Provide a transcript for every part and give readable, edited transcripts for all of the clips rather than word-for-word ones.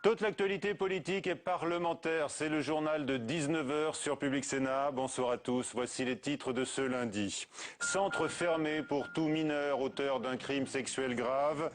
Toute l'actualité politique et parlementaire, c'est le journal de 19 h sur Public Sénat. Bonsoir à tous, voici les titres de ce lundi. Centre fermé pour tout mineur auteur d'un crime sexuel grave.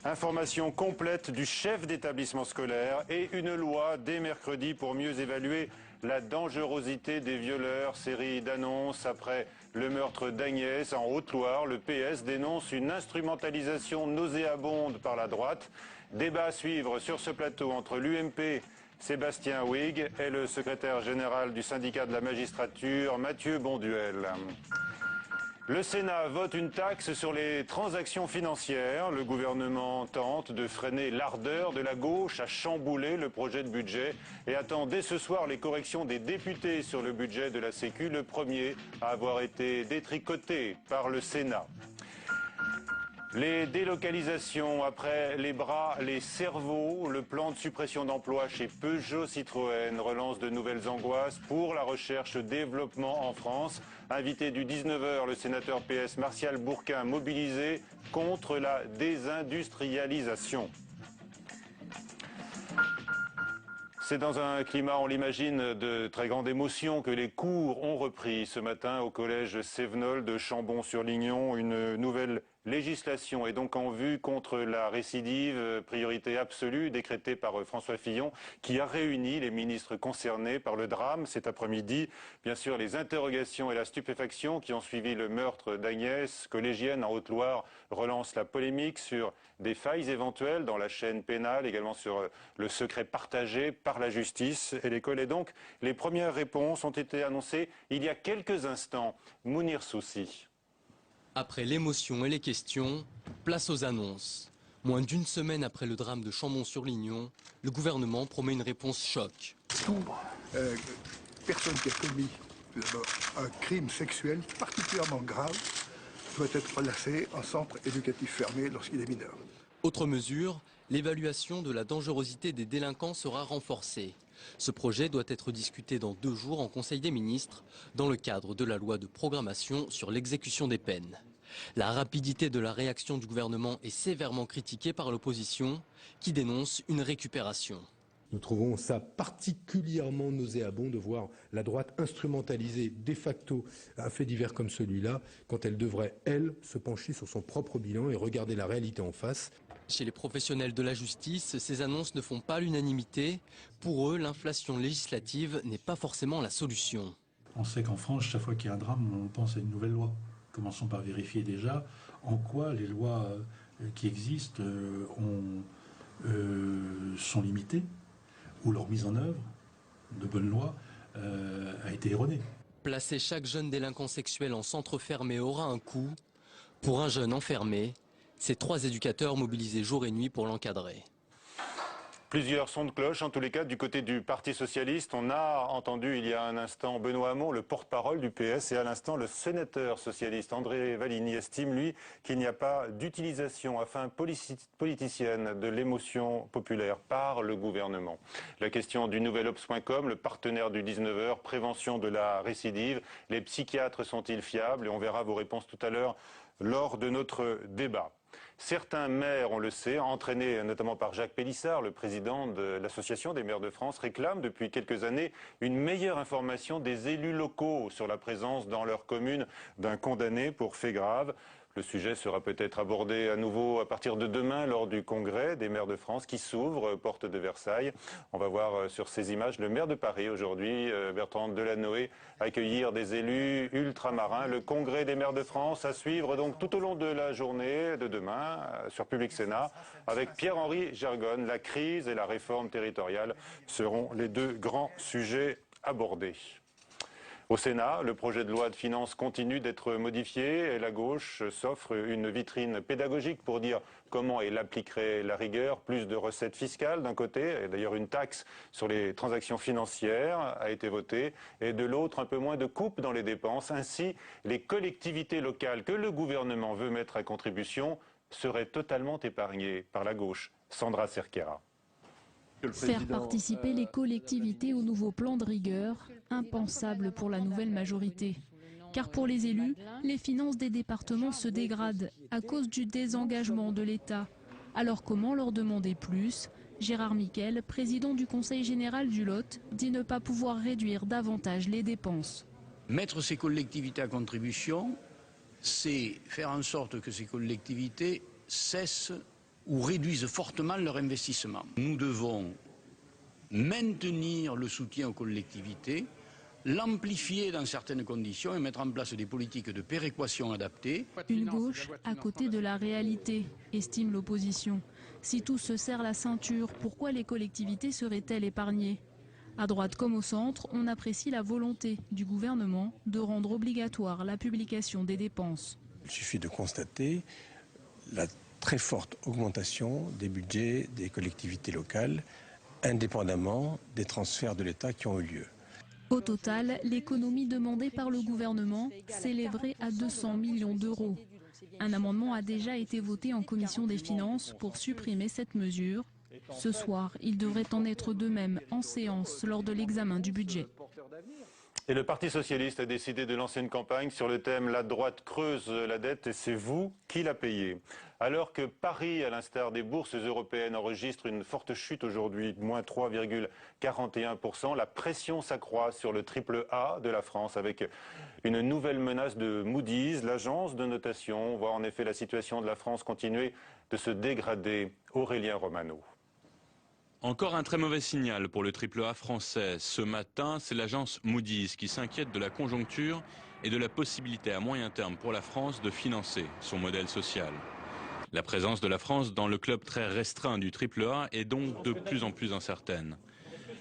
Information complète du chef d'établissement scolaire et une loi dès mercredi pour mieux évaluer la dangerosité des violeurs. Série d'annonces après le meurtre d'Agnès en Haute-Loire. Le PS dénonce une instrumentalisation nauséabonde par la droite. Débat à suivre sur ce plateau entre l'UMP, Sébastien Huyghe, et le secrétaire général du syndicat de la magistrature, Mathieu Bonduel. Le Sénat vote une taxe sur les transactions financières. Le gouvernement tente de freiner l'ardeur de la gauche à chambouler le projet de budget et attend dès ce soir les corrections des députés sur le budget de la Sécu, le premier à avoir été détricoté par le Sénat. Les délocalisations après les bras, les cerveaux, le plan de suppression d'emplois chez Peugeot Citroën relance de nouvelles angoisses pour la recherche-développement en France. Invité du 19 h, le sénateur PS Martial Bourquin mobilisé contre la désindustrialisation. C'est dans un climat, on l'imagine, de très grande émotion que les cours ont repris ce matin au collège Sévenol de Chambon-sur-Lignon. Une nouvelle législation est donc en vue contre la récidive, priorité absolue décrétée par François Fillon, qui a réuni les ministres concernés par le drame cet après-midi. Bien sûr, les interrogations et la stupéfaction qui ont suivi le meurtre d'Agnès, collégienne en Haute-Loire, relancent la polémique sur des failles éventuelles dans la chaîne pénale, également sur le secret partagé par la justice et l'école. Et donc, les premières réponses ont été annoncées il y a quelques instants. Mounir Soussi. Après l'émotion et les questions, place aux annonces. Moins d'une semaine après le drame de Chambon-sur-Lignon, le gouvernement promet une réponse choc. Toute personne qui a commis un crime sexuel particulièrement grave doit être placée en centre éducatif fermé lorsqu'il est mineur. Autre mesure, l'évaluation de la dangerosité des délinquants sera renforcée. Ce projet doit être discuté dans 2 jours en Conseil des ministres, dans le cadre de la loi de programmation sur l'exécution des peines. La rapidité de la réaction du gouvernement est sévèrement critiquée par l'opposition, qui dénonce une récupération. Nous trouvons ça particulièrement nauséabond de voir la droite instrumentaliser de facto un fait divers comme celui-là, quand elle devrait, elle, se pencher sur son propre bilan et regarder la réalité en face. Chez les professionnels de la justice, ces annonces ne font pas l'unanimité. Pour eux, l'inflation législative n'est pas forcément la solution. On sait qu'en France, chaque fois qu'il y a un drame, on pense à une nouvelle loi. Commençons par vérifier déjà en quoi les lois qui existent sont limitées, ou leur mise en œuvre de bonnes lois a été erronée. Placer chaque jeune délinquant sexuel en centre fermé aura un coût. Pour un jeune enfermé, c'est 3 éducateurs mobilisés jour et nuit pour l'encadrer. Plusieurs sons de cloche, en tous les cas, du côté du Parti Socialiste. On a entendu il y a un instant Benoît Hamon, le porte-parole du PS, et à l'instant le sénateur socialiste André Valigny estime, lui, qu'il n'y a pas d'utilisation à fin politicienne de l'émotion populaire par le gouvernement. La question du nouvel Obs.com, le partenaire du 19 h, prévention de la récidive. Les psychiatres sont-ils fiables? Et on verra vos réponses tout à l'heure lors de notre débat. Certains maires, on le sait, entraînés notamment par Jacques Pélissard, le président de l'Association des maires de France, réclament depuis quelques années une meilleure information des élus locaux sur la présence dans leur commune d'un condamné pour fait grave. Le sujet sera peut-être abordé à nouveau à partir de demain lors du congrès des maires de France qui s'ouvre, porte de Versailles. On va voir sur ces images le maire de Paris aujourd'hui, Bertrand Delanoë, accueillir des élus ultramarins. Le congrès des maires de France à suivre donc tout au long de la journée de demain sur Public Sénat avec Pierre-Henri Gergonne. La crise et la réforme territoriale seront les 2 grands sujets abordés. Au Sénat, le projet de loi de finances continue d'être modifié et la gauche s'offre une vitrine pédagogique pour dire comment elle appliquerait la rigueur. Plus de recettes fiscales d'un côté, et d'ailleurs une taxe sur les transactions financières a été votée, et de l'autre un peu moins de coupes dans les dépenses. Ainsi, les collectivités locales que le gouvernement veut mettre à contribution seraient totalement épargnées par la gauche. Sandra Cerquera. Faire participer les collectivités au nouveau plan de rigueur, impensable pour la nouvelle majorité. Car pour les élus, les finances des départements se dégradent à cause du désengagement de l'État. Alors comment leur demander plus? Gérard Miquel, président du Conseil général du Lot, dit ne pas pouvoir réduire davantage les dépenses. Mettre ces collectivités à contribution, c'est faire en sorte que ces collectivités cessent ou réduisent fortement leur investissement. Nous devons maintenir le soutien aux collectivités, l'amplifier dans certaines conditions et mettre en place des politiques de péréquation adaptées. Une gauche à côté de la réalité, estime l'opposition. Si tout se serre la ceinture, pourquoi les collectivités seraient-elles épargnées ? À droite comme au centre, on apprécie la volonté du gouvernement de rendre obligatoire la publication des dépenses. Il suffit de constater la très forte augmentation des budgets des collectivités locales, indépendamment des transferts de l'État qui ont eu lieu. Au total, l'économie demandée par le gouvernement s'élèverait à 200 millions d'euros. Un amendement a déjà été voté en commission des finances pour supprimer cette mesure. Ce soir, il devrait en être de même en séance lors de l'examen du budget. Et le Parti socialiste a décidé de lancer une campagne sur le thème « La droite creuse la dette et c'est vous qui la payez ». Alors que Paris, à l'instar des bourses européennes, enregistre une forte chute aujourd'hui, moins 3,41%, la pression s'accroît sur le triple A de la France avec une nouvelle menace de Moody's. L'agence de notation voit en effet la situation de la France continuer de se dégrader. Aurélien Romano. Encore un très mauvais signal pour le triple A français. Ce matin, c'est l'agence Moody's qui s'inquiète de la conjoncture et de la possibilité à moyen terme pour la France de financer son modèle social. La présence de la France dans le club très restreint du triple A est donc de plus en plus incertaine.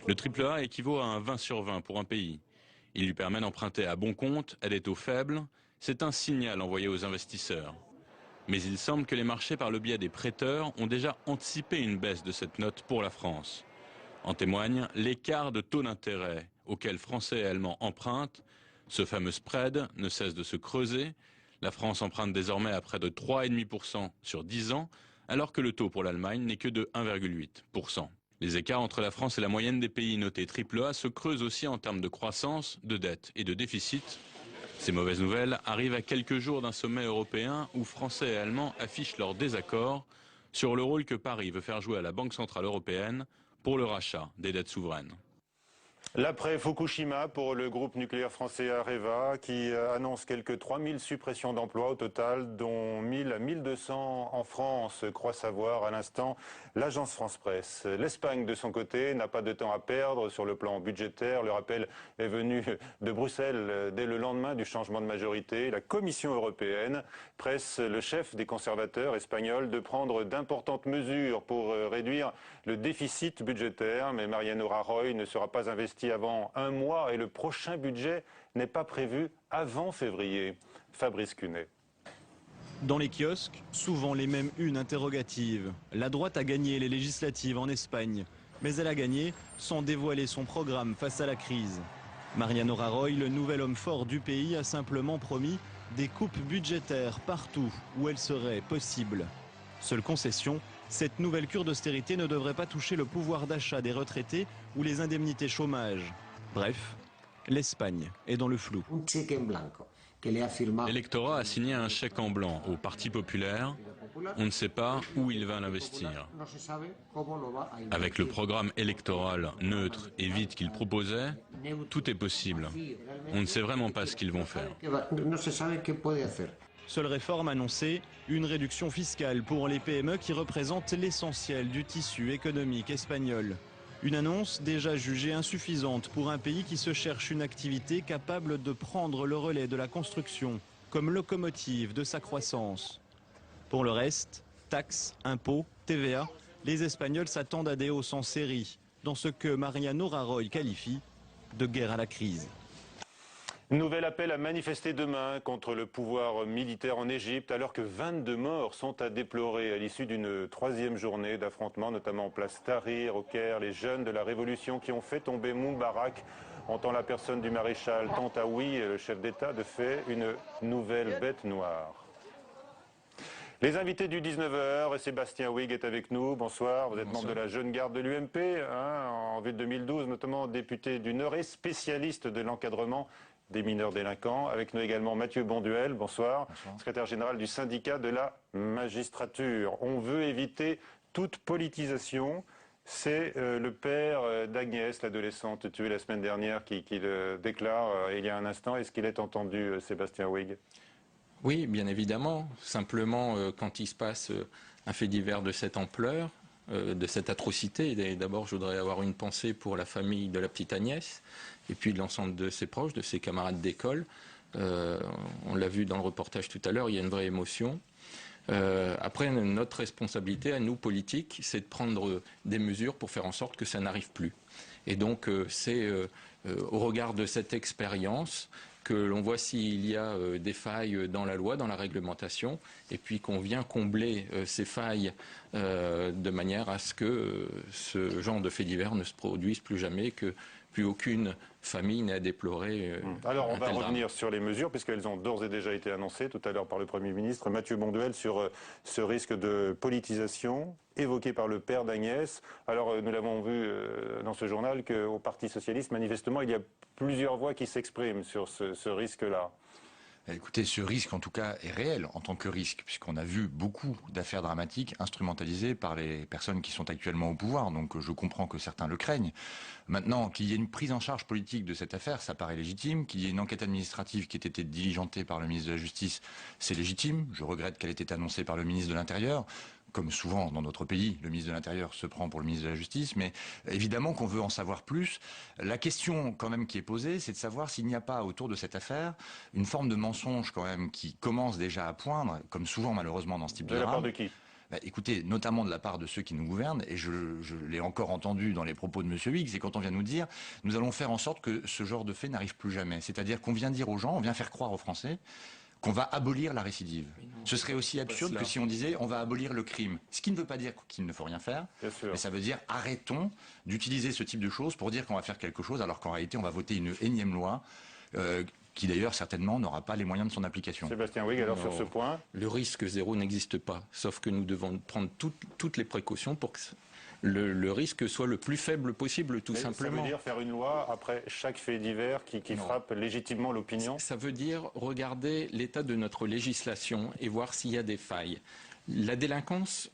Le triple A équivaut à un 20 sur 20 pour un pays. Il lui permet d'emprunter à bon compte, à des taux faibles. C'est un signal envoyé aux investisseurs. Mais il semble que les marchés, par le biais des prêteurs, ont déjà anticipé une baisse de cette note pour la France. En témoigne l'écart de taux d'intérêt auquel Français et Allemands empruntent. Ce fameux spread ne cesse de se creuser. La France emprunte désormais à près de 3,5% sur 10 ans, alors que le taux pour l'Allemagne n'est que de 1,8%. Les écarts entre la France et la moyenne des pays notés AAA se creusent aussi en termes de croissance, de dette et de déficit. Ces mauvaises nouvelles arrivent à quelques jours d'un sommet européen où Français et Allemands affichent leur désaccord sur le rôle que Paris veut faire jouer à la Banque centrale européenne pour le rachat des dettes souveraines. L'après Fukushima pour le groupe nucléaire français Areva qui annonce quelques 3000 suppressions d'emplois au total, dont 1000 à 1200 en France, croit savoir à l'instant l'agence France Presse. L'Espagne, de son côté, n'a pas de temps à perdre sur le plan budgétaire. Le rappel est venu de Bruxelles dès le lendemain du changement de majorité. La Commission européenne presse le chef des conservateurs espagnols de prendre d'importantes mesures pour réduire le déficit budgétaire. Mais Mariano Rajoy ne sera pas investi avant un mois et le prochain budget n'est pas prévu avant février. Fabrice Cunet. Dans les kiosques, souvent les mêmes unes interrogatives. La droite a gagné les législatives en Espagne, mais elle a gagné sans dévoiler son programme face à la crise. Mariano Rajoy, le nouvel homme fort du pays, a simplement promis des coupes budgétaires partout où elles seraient possibles. Seule concession, cette nouvelle cure d'austérité ne devrait pas toucher le pouvoir d'achat des retraités ou les indemnités chômage. Bref, l'Espagne est dans le flou. L'électorat a signé un chèque en blanc au Parti populaire. On ne sait pas où il va l'investir. Avec le programme électoral neutre et vide qu'il proposait, tout est possible. On ne sait vraiment pas ce qu'ils vont faire. Seule réforme annoncée, une réduction fiscale pour les PME qui représentent l'essentiel du tissu économique espagnol. Une annonce déjà jugée insuffisante pour un pays qui se cherche une activité capable de prendre le relais de la construction comme locomotive de sa croissance. Pour le reste, taxes, impôts, TVA, les Espagnols s'attendent à des hausses en série dans ce que Mariano Rajoy qualifie de guerre à la crise. Nouvel appel à manifester demain contre le pouvoir militaire en Égypte, alors que 22 morts sont à déplorer à l'issue d'une troisième journée d'affrontements, notamment en place Tahrir, au Caire. Les jeunes de la révolution qui ont fait tomber Moubarak ont en la personne du maréchal Tantaoui, le chef d'État, de fait une nouvelle bête noire. Les invités du 19h, Sébastien Huyghe est avec nous. Bonsoir, vous êtes membre de la jeune garde de l'UMP, en vue de 2012, notamment député du Nord et spécialiste de l'encadrement des mineurs délinquants. Avec nous également Mathieu Bonduel, bonsoir, secrétaire général du syndicat de la magistrature. On veut éviter toute politisation. C'est le père d'Agnès, l'adolescente tuée la semaine dernière, qui le déclare il y a un instant. Est-ce qu'il est entendu, Sébastien Huyghe? Oui, bien évidemment. Simplement, quand il se passe un fait divers de cette ampleur, de cette atrocité, et d'abord je voudrais avoir une pensée pour la famille de la petite Agnès, et puis de l'ensemble de ses proches, de ses camarades d'école. On l'a vu dans le reportage tout à l'heure, il y a une vraie émotion. Après, notre responsabilité à nous, politiques, c'est de prendre des mesures pour faire en sorte que ça n'arrive plus. Et donc, c'est au regard de cette expérience que l'on voit s'il y a des failles dans la loi, dans la réglementation, et puis qu'on vient combler ces failles de manière à ce que ce genre de faits divers ne se produise plus jamais, que plus aucune famille n'a à déplorer. Alors on va revenir sur les mesures, puisqu'elles ont d'ores et déjà été annoncées tout à l'heure par le Premier ministre. Mathieu Bonduel, sur ce risque de politisation évoqué par le père d'Agnès. Alors nous l'avons vu dans ce journal qu'au Parti socialiste, manifestement, il y a plusieurs voix qui s'expriment sur ce risque-là. Écoutez, ce risque, en tout cas, est réel en tant que risque, puisqu'on a vu beaucoup d'affaires dramatiques instrumentalisées par les personnes qui sont actuellement au pouvoir. Donc je comprends que certains le craignent. Maintenant, qu'il y ait une prise en charge politique de cette affaire, ça paraît légitime. Qu'il y ait une enquête administrative qui ait été diligentée par le ministre de la Justice, c'est légitime. Je regrette qu'elle ait été annoncée par le ministre de l'Intérieur. Comme souvent dans notre pays, le ministre de l'Intérieur se prend pour le ministre de la Justice, mais évidemment qu'on veut en savoir plus. La question quand même qui est posée, c'est de savoir s'il n'y a pas autour de cette affaire une forme de mensonge quand même qui commence déjà à poindre, comme souvent malheureusement dans ce type de drame. De la part de qui ? Écoutez, notamment de la part de ceux qui nous gouvernent, et je l'ai encore entendu dans les propos de M. Huyghe, c'est quand on vient nous dire, nous allons faire en sorte que ce genre de fait n'arrive plus jamais. C'est-à-dire qu'on vient dire aux gens, on vient faire croire aux Français qu'on va abolir la récidive. Ce serait aussi absurde que si on disait on va abolir le crime. Ce qui ne veut pas dire qu'il ne faut rien faire, mais ça veut dire arrêtons d'utiliser ce type de choses pour dire qu'on va faire quelque chose alors qu'en réalité on va voter une énième loi qui d'ailleurs certainement n'aura pas les moyens de son application. Sébastien Huyghe, alors sur ce point, le risque zéro n'existe pas, sauf que nous devons prendre toutes les précautions pour que le risque soit le plus faible possible, tout simplement. Ça veut dire faire une loi après chaque fait divers qui frappe légitimement l'opinion? Ça veut dire regarder l'état de notre législation et voir s'il y a des failles. La délinquance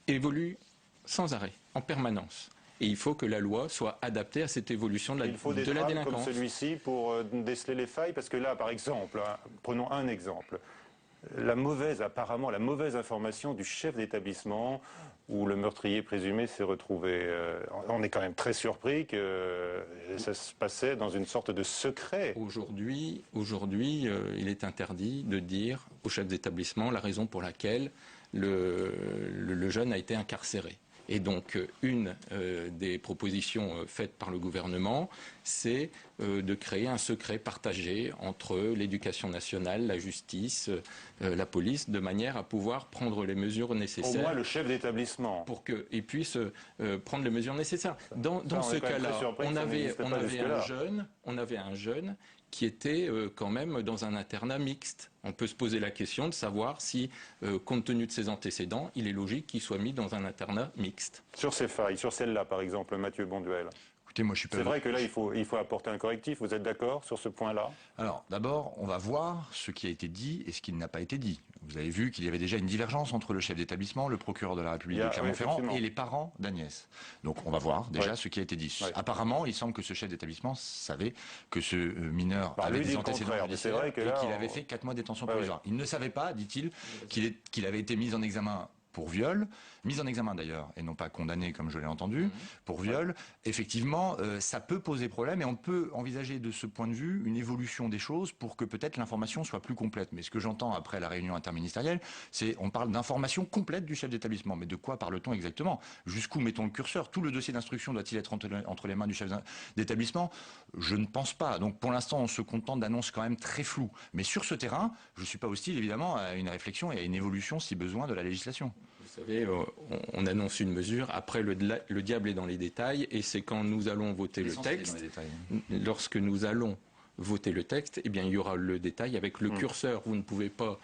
évolue sans arrêt, en permanence. Et il faut que la loi soit adaptée à cette évolution de la délinquance. Il faut des drames comme celui-ci pour déceler les failles, parce que là, par exemple, prenons un exemple, apparemment la mauvaise information du chef d'établissement où le meurtrier présumé s'est retrouvé. On est quand même très surpris que ça se passait dans une sorte de secret. Aujourd'hui, il est interdit de dire au chef d'établissement la raison pour laquelle le jeune a été incarcéré. Et donc, une des propositions faites par le gouvernement, c'est de créer un secret partagé entre l'éducation nationale, la justice, la police, de manière à pouvoir prendre les mesures nécessaires. Au moins le chef d'établissement. Pour qu'il puisse prendre les mesures nécessaires. Dans ce cas-là, on avait un jeune qui était quand même dans un internat mixte. On peut se poser la question de savoir si, compte tenu de ses antécédents, il est logique qu'il soit mis dans un internat mixte. Sur ces failles, sur celle-là par exemple, Mathieu Bonduel. C'est vrai que là, il faut apporter un correctif. Vous êtes d'accord sur ce point-là? Alors, d'abord, on va voir ce qui a été dit et ce qui n'a pas été dit. Vous avez vu qu'il y avait déjà une divergence entre le chef d'établissement, le procureur de la République de Clermont-Ferrand et les parents d'Agnès. Donc, on va voir déjà ce qui a été dit. Apparemment, il semble que ce chef d'établissement savait que ce mineur avait des antécédents judiciaires et qu'il avait fait 4 mois de détention provisoire. Il ne savait pas, dit-il, qu'il avait été mis en examen pour viol, mise en examen d'ailleurs, et non pas condamné comme je l'ai entendu, pour viol. Effectivement, ça peut poser problème et on peut envisager de ce point de vue une évolution des choses pour que peut-être l'information soit plus complète. Mais ce que j'entends après la réunion interministérielle, c'est on parle d'information complète du chef d'établissement. Mais de quoi parle-t-on exactement? Jusqu'où mettons le curseur? Tout le dossier d'instruction doit-il être entre les mains du chef d'établissement? Je ne pense pas. Donc pour l'instant, on se contente d'annonces quand même très floues. Mais sur ce terrain, je ne suis pas hostile évidemment à une réflexion et à une évolution, si besoin, de la législation. Vous savez, on annonce une mesure, après le diable est dans les détails, et c'est quand nous allons voter le texte, lorsque nous allons voter le texte, eh bien il y aura le détail avec le curseur. Vous ne pouvez pas,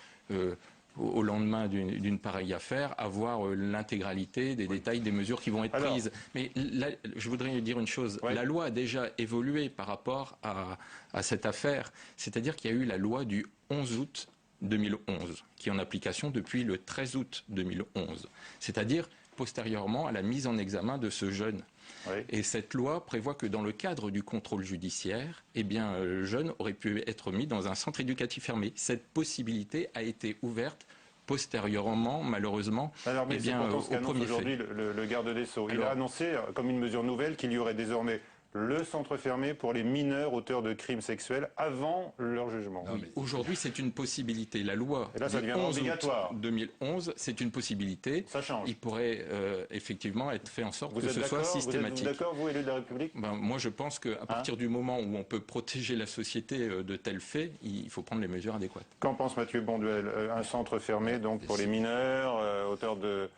au lendemain d'une pareille affaire, avoir l'intégralité des détails des mesures qui vont être prises. Mais là, je voudrais dire une chose, la loi a déjà évolué par rapport à cette affaire, c'est-à-dire qu'il y a eu la loi du 11 août 2011, qui est en application depuis le 13 août 2011. C'est-à-dire postérieurement à la mise en examen de ce jeune. Oui. Et cette loi prévoit que dans le cadre du contrôle judiciaire, eh bien, le jeune aurait pu être mis dans un centre éducatif fermé. Cette possibilité a été ouverte postérieurement, malheureusement, alors, mais c'est pourtant ce qu'annonce aujourd'hui fait. le garde des Sceaux. Il a annoncé, comme une mesure nouvelle, qu'il y aurait désormais le centre fermé pour les mineurs auteurs de crimes sexuels avant leur jugement. Oui, aujourd'hui, c'est une possibilité. La loi et là, ça devient obligatoire. 2011, c'est une possibilité. Ça change. Il pourrait effectivement être fait en sorte que ce soit systématique. Vous êtes d'accord, vous, élu de la République? Moi, je pense qu'à partir du moment où on peut protéger la société de tels faits, il faut prendre les mesures adéquates. Qu'en pense Mathieu Bonduel? Un centre fermé donc pour les mineurs auteurs de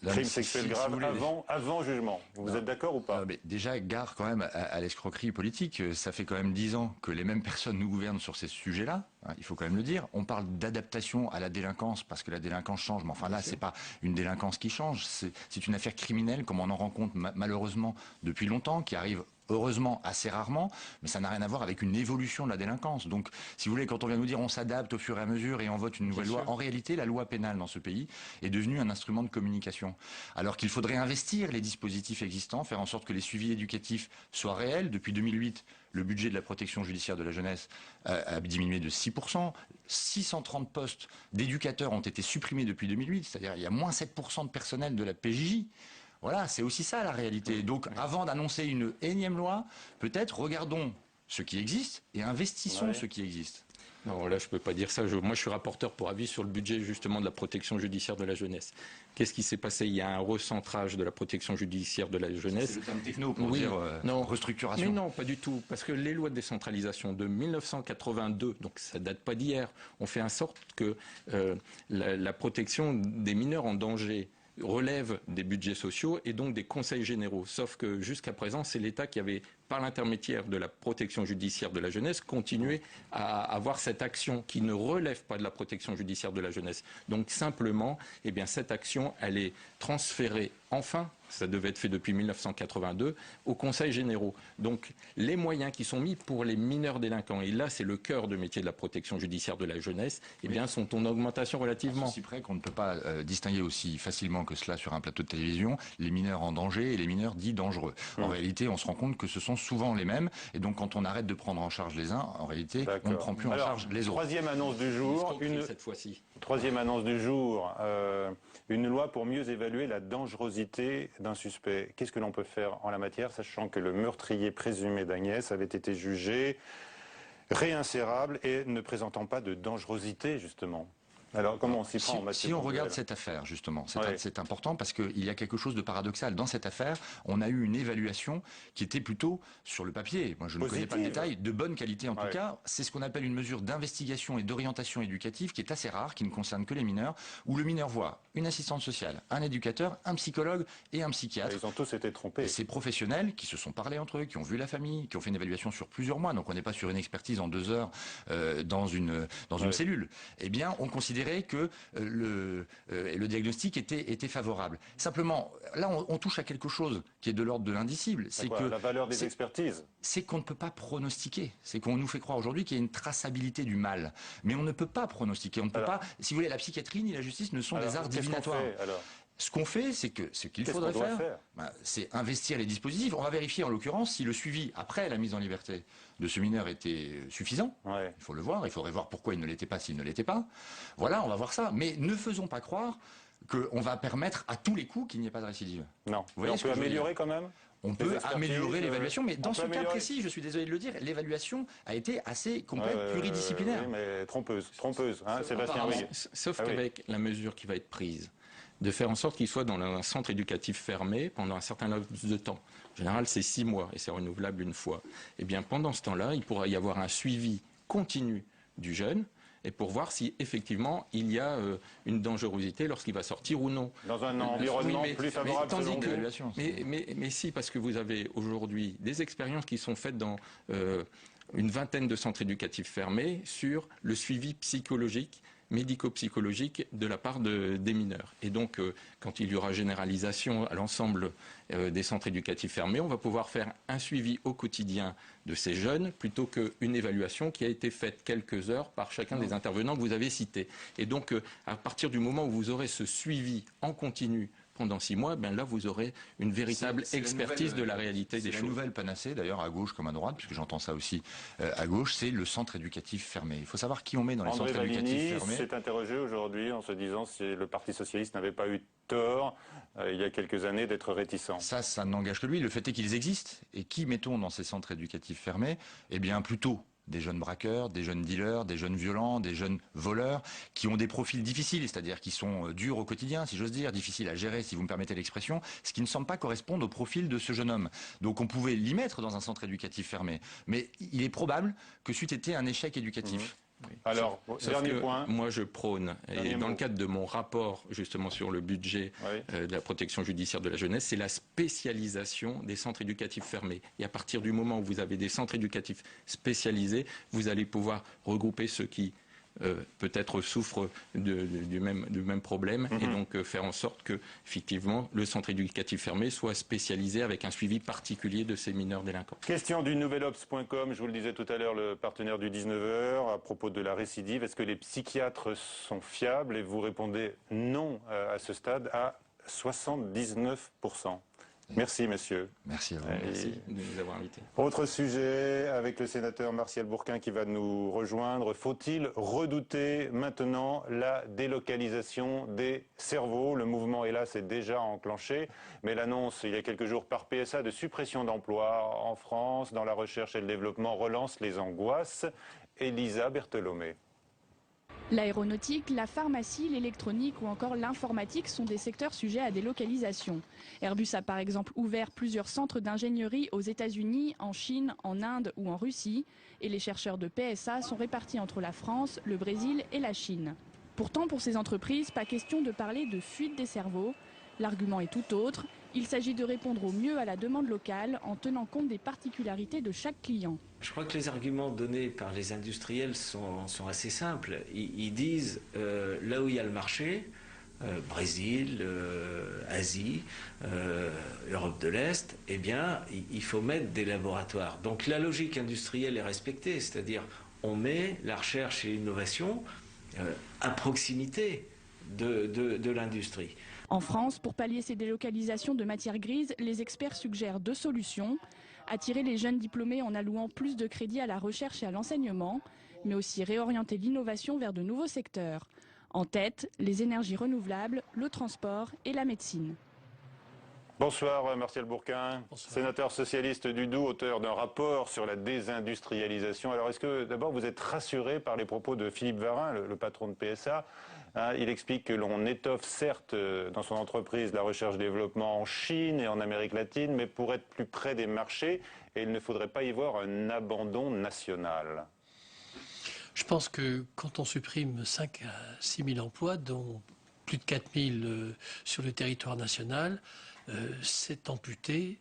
crimes sexuels graves avant jugement. Vous êtes d'accord ou pas? Mais déjà, gare quand même à l'escroquerie politique. Ça fait quand même 10 ans que les mêmes personnes nous gouvernent sur ces sujets-là. Il faut quand même le dire. On parle d'adaptation à la délinquance parce que la délinquance change. Mais enfin là, c'est pas une délinquance qui change. C'est une affaire criminelle comme on en rencontre malheureusement depuis longtemps, qui arrive heureusement assez rarement, mais ça n'a rien à voir avec une évolution de la délinquance. Donc, si vous voulez, quand on vient nous dire on s'adapte au fur et à mesure et on vote une nouvelle loi, en réalité, la loi pénale dans ce pays est devenue un instrument de communication. Alors qu'il faudrait investir les dispositifs existants, faire en sorte que les suivis éducatifs soient réels. Depuis 2008, le budget de la protection judiciaire de la jeunesse a diminué de 6%. 630 postes d'éducateurs ont été supprimés depuis 2008, c'est-à-dire il y a moins 7% de personnel de la PJJ. Voilà, c'est aussi ça la réalité. Donc avant d'annoncer une énième loi, peut-être regardons ce qui existe et investissons ce qui existe. Non, là je ne peux pas dire ça. Moi je suis rapporteur pour avis sur le budget justement de la protection judiciaire de la jeunesse. Qu'est-ce qui s'est passé? Il y a un recentrage de la protection judiciaire de la jeunesse. C'est le terme techno pour dire restructuration. Mais non, pas du tout. Parce que les lois de décentralisation de 1982, donc ça date pas d'hier, ont fait en sorte que la protection des mineurs en danger relève des budgets sociaux et donc des conseils généraux. Sauf que jusqu'à présent, c'est l'État qui avait, par l'intermédiaire de la protection judiciaire de la jeunesse, continué à avoir cette action qui ne relève pas de la protection judiciaire de la jeunesse. Donc simplement, eh bien, cette action, elle est transférée enfin, ça devait être fait depuis 1982, aux conseils généraux. Donc les moyens qui sont mis pour les mineurs délinquants, et là c'est le cœur de métier de la protection judiciaire de la jeunesse, eh bien, sont en augmentation relativement. Si près qu'on ne peut pas distinguer aussi facilement que cela sur un plateau de télévision, les mineurs en danger et les mineurs dits dangereux. En réalité, on se rend compte que ce sont souvent les mêmes, et donc quand on arrête de prendre en charge les uns, en réalité, on ne prend plus en charge les autres. Troisième annonce du jour, cette fois-ci. Troisième annonce du jour, une loi pour mieux évaluer la dangerosité d'un suspect. Qu'est-ce que l'on peut faire en la matière, sachant que le meurtrier présumé d'Agnès avait été jugé réinsérable et ne présentant pas de dangerosité, justement? Alors, comment on s'y prend, Mathieu? Si on regarde cette affaire, justement, c'est important parce qu'il y a quelque chose de paradoxal. Dans cette affaire, on a eu une évaluation qui était plutôt sur le papier. Moi, je ne connais pas le détail, de bonne qualité en tout cas. C'est ce qu'on appelle une mesure d'investigation et d'orientation éducative qui est assez rare, qui ne concerne que les mineurs, où le mineur voit une assistante sociale, un éducateur, un psychologue et un psychiatre. Ils ont tous été trompés. Ces professionnels qui se sont parlé entre eux, qui ont vu la famille, qui ont fait une évaluation sur plusieurs mois. Donc, on n'est pas sur une expertise en 2 heures dans une cellule. Eh bien, on considère que le diagnostic était favorable. Simplement, là, on touche à quelque chose qui est de l'ordre de l'indicible. C'est que la valeur des expertises. C'est qu'on ne peut pas pronostiquer. C'est qu'on nous fait croire aujourd'hui qu'il y a une traçabilité du mal. Mais on ne peut pas pronostiquer. On ne peut pas. Si vous voulez, la psychiatrie ni la justice ne sont des arts divinatoires. Ce qu'on fait, c'est que ce qu'il faudrait faire, c'est investir les dispositifs. On va vérifier en l'occurrence si le suivi après la mise en liberté de ce mineur était suffisant. Il faut le voir, il faudrait voir pourquoi il ne l'était pas s'il ne l'était pas. Voilà, on va voir ça. Mais ne faisons pas croire qu'on va permettre à tous les coups qu'il n'y ait pas de récidive. Non. On peut améliorer quand même? On peut améliorer l'évaluation, mais dans ce cas précis, je suis désolé de le dire, l'évaluation a été assez complète, pluridisciplinaire. Oui, mais trompeuse, hein, Sébastien. Sauf qu'avec la mesure qui va être prise, de faire en sorte qu'il soit dans un centre éducatif fermé pendant un certain laps de temps. En général, c'est 6 mois et c'est renouvelable une fois. Eh bien, pendant ce temps-là, il pourra y avoir un suivi continu du jeune et pour voir si effectivement il y a une dangerosité lorsqu'il va sortir ou non. Dans un environnement plus favorable selon l'évaluation. Mais si, parce que vous avez aujourd'hui des expériences qui sont faites dans une vingtaine de centres éducatifs fermés sur le suivi psychologique, médico-psychologique de la part des mineurs. Et donc, quand il y aura généralisation à l'ensemble des centres éducatifs fermés, on va pouvoir faire un suivi au quotidien de ces jeunes plutôt qu'une évaluation qui a été faite quelques heures par chacun des intervenants que vous avez cités. Et donc, à partir du moment où vous aurez ce suivi en continu pendant 6 mois, ben là vous aurez une véritable expertise de la réalité des choses. La nouvelle panacée, d'ailleurs, à gauche comme à droite, puisque j'entends ça aussi à gauche, c'est le centre éducatif fermé. Il faut savoir qui on met dans les centres éducatifs fermés. André Valigny s'est interrogé aujourd'hui en se disant si le Parti socialiste n'avait pas eu tort il y a quelques années d'être réticent. Ça n'engage que lui. Le fait est qu'ils existent. Et qui mettons dans ces centres éducatifs fermés? Eh bien, plutôt des jeunes braqueurs, des jeunes dealers, des jeunes violents, des jeunes voleurs, qui ont des profils difficiles, c'est-à-dire qui sont durs au quotidien, si j'ose dire, difficiles à gérer, si vous me permettez l'expression, ce qui ne semble pas correspondre au profil de ce jeune homme. Donc on pouvait l'y mettre dans un centre éducatif fermé. Mais il est probable que c'eût été un échec éducatif. Oui. Alors, dernier point. Moi, je prône, et dans le cadre de mon rapport justement sur le budget de la protection judiciaire de la jeunesse, c'est la spécialisation des centres éducatifs fermés. Et à partir du moment où vous avez des centres éducatifs spécialisés, vous allez pouvoir regrouper ceux qui peut-être souffrent du même problème et donc faire en sorte que, effectivement, le centre éducatif fermé soit spécialisé avec un suivi particulier de ces mineurs délinquants. Question du nouvelobs.com, je vous le disais tout à l'heure, le partenaire du 19h, à propos de la récidive. Est-ce que les psychiatres sont fiables? Et vous répondez non à ce stade à 79%. Merci, messieurs. Merci à vous. Merci de nous avoir invités. Autre sujet avec le sénateur Martial Bourquin qui va nous rejoindre. Faut-il redouter maintenant la délocalisation des cerveaux? Le mouvement, hélas, est déjà enclenché, mais l'annonce il y a quelques jours par PSA de suppression d'emplois en France, dans la recherche et le développement, relance les angoisses. Elisa Berthelomé. L'aéronautique, la pharmacie, l'électronique ou encore l'informatique sont des secteurs sujets à délocalisation. Airbus a par exemple ouvert plusieurs centres d'ingénierie aux États-Unis, en Chine, en Inde ou en Russie. Et les chercheurs de PSA sont répartis entre la France, le Brésil et la Chine. Pourtant, pour ces entreprises, pas question de parler de fuite des cerveaux. L'argument est tout autre. Il s'agit de répondre au mieux à la demande locale en tenant compte des particularités de chaque client. Je crois que les arguments donnés par les industriels sont assez simples. Ils disent là où il y a le marché, Brésil, Asie, Europe de l'Est, eh bien il faut mettre des laboratoires. Donc la logique industrielle est respectée, c'est-à-dire on met la recherche et l'innovation à proximité de l'industrie. En France, pour pallier ces délocalisations de matières grises, les experts suggèrent 2 solutions. Attirer les jeunes diplômés en allouant plus de crédits à la recherche et à l'enseignement, mais aussi réorienter l'innovation vers de nouveaux secteurs. En tête, les énergies renouvelables, le transport et la médecine. Bonsoir Martial Bourquin, Bonsoir. Sénateur socialiste du Doubs, auteur d'un rapport sur la désindustrialisation. Alors est-ce que d'abord vous êtes rassuré par les propos de Philippe Varin, le patron de PSA? Il explique que l'on étoffe certes dans son entreprise la recherche-développement en Chine et en Amérique latine, mais pour être plus près des marchés, et il ne faudrait pas y voir un abandon national. Je pense que quand on supprime 5 à 6 000 emplois, dont plus de 4 000 sur le territoire national, c'est amputer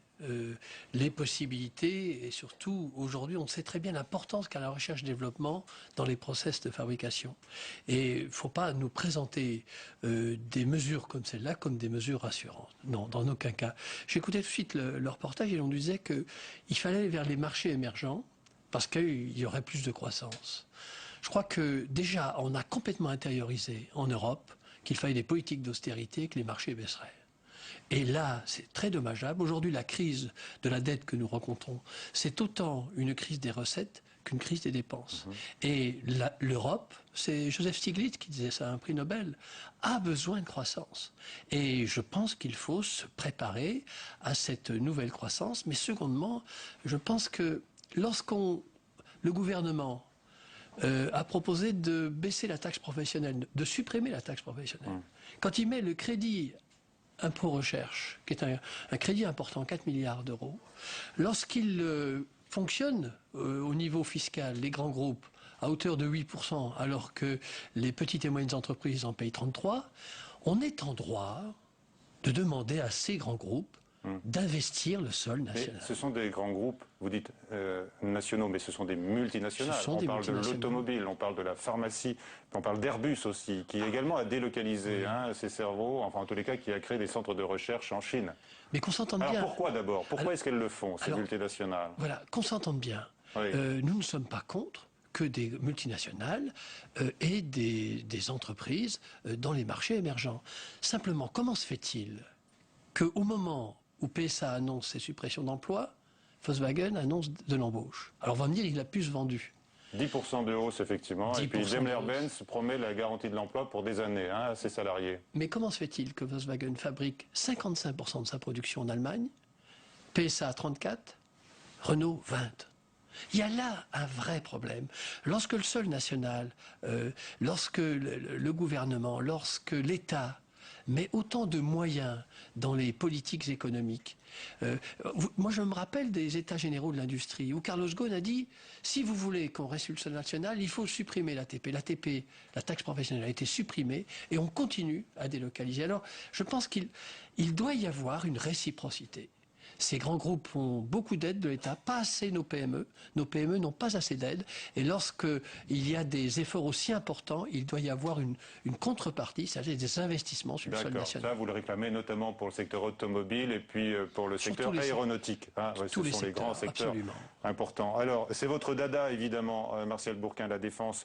les possibilités et surtout aujourd'hui on sait très bien l'importance qu'a la recherche-développement dans les process de fabrication. Et il ne faut pas nous présenter des mesures comme celle-là comme des mesures rassurantes. Non, dans aucun cas. J'écoutais tout de suite le reportage et on disait qu'il fallait aller vers les marchés émergents parce qu'il y aurait plus de croissance. Je crois que déjà on a complètement intériorisé en Europe qu'il fallait des politiques d'austérité et que les marchés baisseraient. Et là, c'est très dommageable. Aujourd'hui, la crise de la dette que nous rencontrons, c'est autant une crise des recettes qu'une crise des dépenses. Et l'Europe, c'est Joseph Stiglitz qui disait ça, un prix Nobel, a besoin de croissance. Et je pense qu'il faut se préparer à cette nouvelle croissance. Mais secondement, je pense que le gouvernement a proposé de baisser la taxe professionnelle, de supprimer la taxe professionnelle. Quand il met le crédit impôt recherche, qui est un crédit important, 4 milliards d'euros, lorsqu'il fonctionne au niveau fiscal, les grands groupes, à hauteur de 8%, alors que les petites et moyennes entreprises en payent 33%, on est en droit de demander à ces grands groupes d'investir le sol national. Mais ce sont des grands groupes, vous dites nationaux, mais ce sont des multinationales. On parle de l'automobile, on parle de la pharmacie, on parle d'Airbus aussi, qui également a délocalisé ses cerveaux, enfin en tous les cas qui a créé des centres de recherche en Chine. Mais qu'on s'entende bien. Alors pourquoi d'abord? Pourquoi est-ce qu'elles le font, ces multinationales? Voilà, qu'on s'entende bien. Oui. Nous ne sommes pas contre que des multinationales et des entreprises dans les marchés émergents. Simplement, comment se fait-il qu'au moment où PSA annonce ses suppressions d'emplois, Volkswagen annonce de l'embauche. Alors on va me dire, il a plus vendu. 10% de hausse, effectivement. Et puis Daimler-Benz promet la garantie de l'emploi pour des années à ses salariés. Mais comment se fait-il que Volkswagen fabrique 55% de sa production en Allemagne, PSA 34, Renault 20 ? Il y a là un vrai problème. Lorsque le sol national, lorsque le gouvernement, lorsque l'État met autant de moyens dans les politiques économiques. Moi, je me rappelle des États généraux de l'industrie où Carlos Ghosn a dit « Si vous voulez qu'on reste sur le sol national, il faut supprimer l'ATP. L'ATP, la taxe professionnelle, a été supprimée et on continue à délocaliser. » Alors, je pense qu'il doit y avoir une réciprocité. Ces grands groupes ont beaucoup d'aides de l'État, pas assez nos PME. Nos PME n'ont pas assez d'aides. Et lorsqu'il y a des efforts aussi importants, il doit y avoir une contrepartie, c'est-à-dire des investissements sur le sol national. Ça, vous le réclamez notamment pour le secteur automobile et puis pour le secteur aéronautique. Ce sont les grands secteurs importants. Alors, c'est votre dada, évidemment, Martial Bourquin, la défense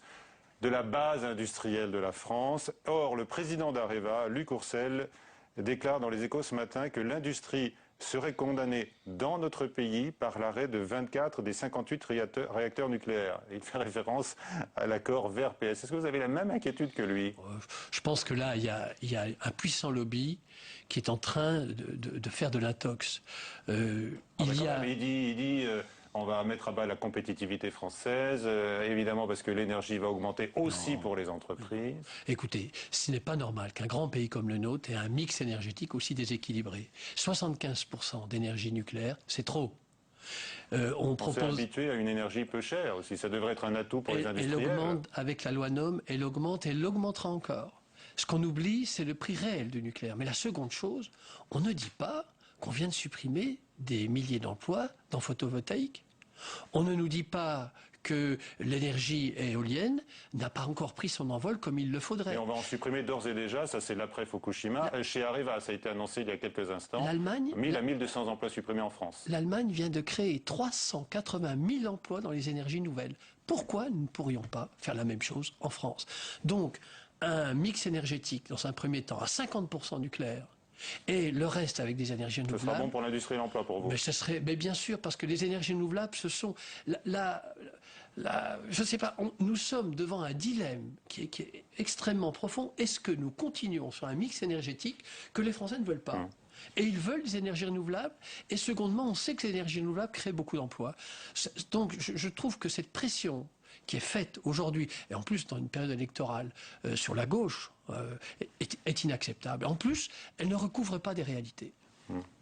de la base industrielle de la France. Or, le président d'Areva, Luc Ourcel, déclare dans les Échos ce matin que l'industrie serait condamné dans notre pays par l'arrêt de 24 des 58 réacteurs nucléaires. Il fait référence à l'accord vert-PS. Est-ce que vous avez la même inquiétude que lui? Je pense que là, il y a un puissant lobby qui est en train de faire de l'intox. Il dit on va mettre à bas la compétitivité française, évidemment parce que l'énergie va augmenter aussi pour les entreprises. Écoutez, ce n'est pas normal qu'un grand pays comme le nôtre ait un mix énergétique aussi déséquilibré. 75% d'énergie nucléaire, c'est trop. On s'est habitué à une énergie peu chère aussi, ça devrait être un atout pour les industriels. Elle augmente avec la loi NOM, elle augmente et elle l'augmentera encore. Ce qu'on oublie, c'est le prix réel du nucléaire. Mais la seconde chose, on ne dit pas qu'on vient de supprimer des milliers d'emplois dans photovoltaïque. On ne nous dit pas que l'énergie éolienne n'a pas encore pris son envol comme il le faudrait. Et on va en supprimer d'ores et déjà, ça c'est l'après Fukushima. Chez Areva, ça a été annoncé il y a quelques instants. L'Allemagne, 1000 à 1200 emplois supprimés en France. L'Allemagne vient de créer 380 000 emplois dans les énergies nouvelles. Pourquoi nous ne pourrions pas faire la même chose en France? Donc, un mix énergétique, dans un premier temps, à 50% nucléaire, et le reste avec des énergies renouvelables. Ce sera bon pour l'industrie et l'emploi pour vous. Mais bien sûr, parce que les énergies renouvelables, ce sont je ne sais pas, nous sommes devant un dilemme qui est extrêmement profond. Est-ce que nous continuons sur un mix énergétique que les Français ne veulent pas? Et ils veulent des énergies renouvelables. Et secondement, on sait que les énergies renouvelables créent beaucoup d'emplois. Donc je trouve que cette pression qui est faite aujourd'hui, et en plus dans une période électorale sur la gauche, est inacceptable. En plus, elle ne recouvre pas des réalités.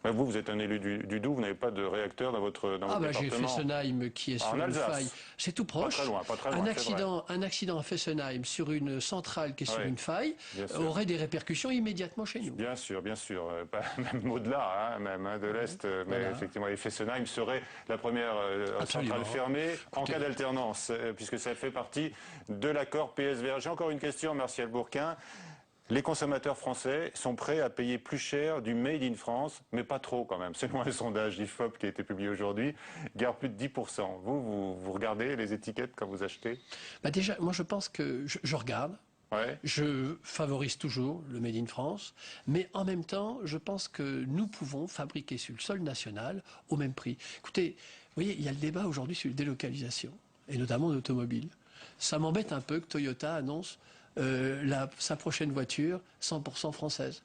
Vous êtes un élu du Doubs, vous n'avez pas de réacteur dans votre département. J'ai Fessenheim qui est sur une faille. C'est tout proche. Pas très loin, un accident à Fessenheim sur une centrale qui est sur une faille aurait des répercussions immédiatement chez nous. Bien sûr. Même au-delà, de l'Est. Mais effectivement, Fessenheim serait la première centrale fermée en cas d'alternance, puisque ça fait partie de l'accord PSVR. J'ai encore une question, Martial Bourquin. Les consommateurs français sont prêts à payer plus cher du Made in France, mais pas trop quand même. Selon un sondage d'IFOP qui a été publié aujourd'hui, garde plus de 10%. Vous regardez les étiquettes quand vous achetez? Déjà, moi je pense que je regarde. Je favorise toujours le Made in France, mais en même temps, je pense que nous pouvons fabriquer sur le sol national au même prix. Écoutez, vous voyez, il y a le débat aujourd'hui sur la délocalisation, et notamment l'automobile. Ça m'embête un peu que Toyota annonce sa prochaine voiture 100% française.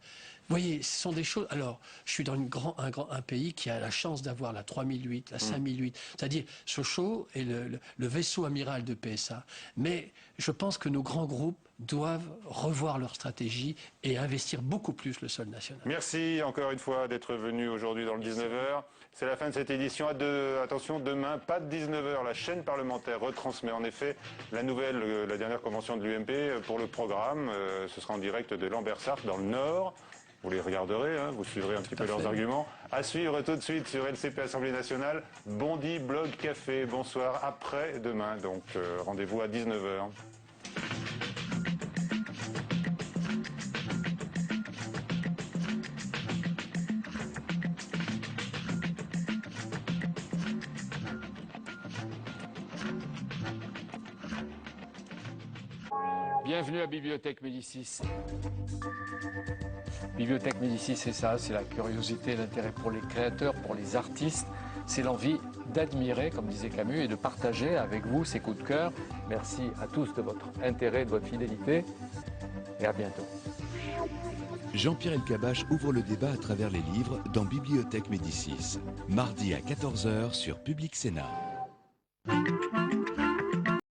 Vous voyez, ce sont des choses... Alors, je suis dans un pays qui a la chance d'avoir la 3008, la 5008, c'est-à-dire Sochaux est le vaisseau amiral de PSA. Mais je pense que nos grands groupes doivent revoir leur stratégie et investir beaucoup plus le sol national. Merci encore une fois d'être venu aujourd'hui dans le 19h. C'est la fin de cette édition. Attention, demain, pas de 19h. La chaîne parlementaire retransmet en effet la dernière convention de l'UMP pour le programme. Ce sera en direct de Lambersart dans le Nord. Vous les regarderez, vous suivrez un petit peu leurs arguments. À suivre tout de suite sur LCP Assemblée Nationale. Bondy Blog Café. Bonsoir après demain. Donc rendez-vous à 19h. Bienvenue à Bibliothèque Médicis. Bibliothèque Médicis, c'est ça, c'est la curiosité, l'intérêt pour les créateurs, pour les artistes. C'est l'envie d'admirer, comme disait Camus, et de partager avec vous ces coups de cœur. Merci à tous de votre intérêt, de votre fidélité, et à bientôt. Jean-Pierre Elkabbach ouvre le débat à travers les livres dans Bibliothèque Médicis. Mardi à 14h sur Public Sénat.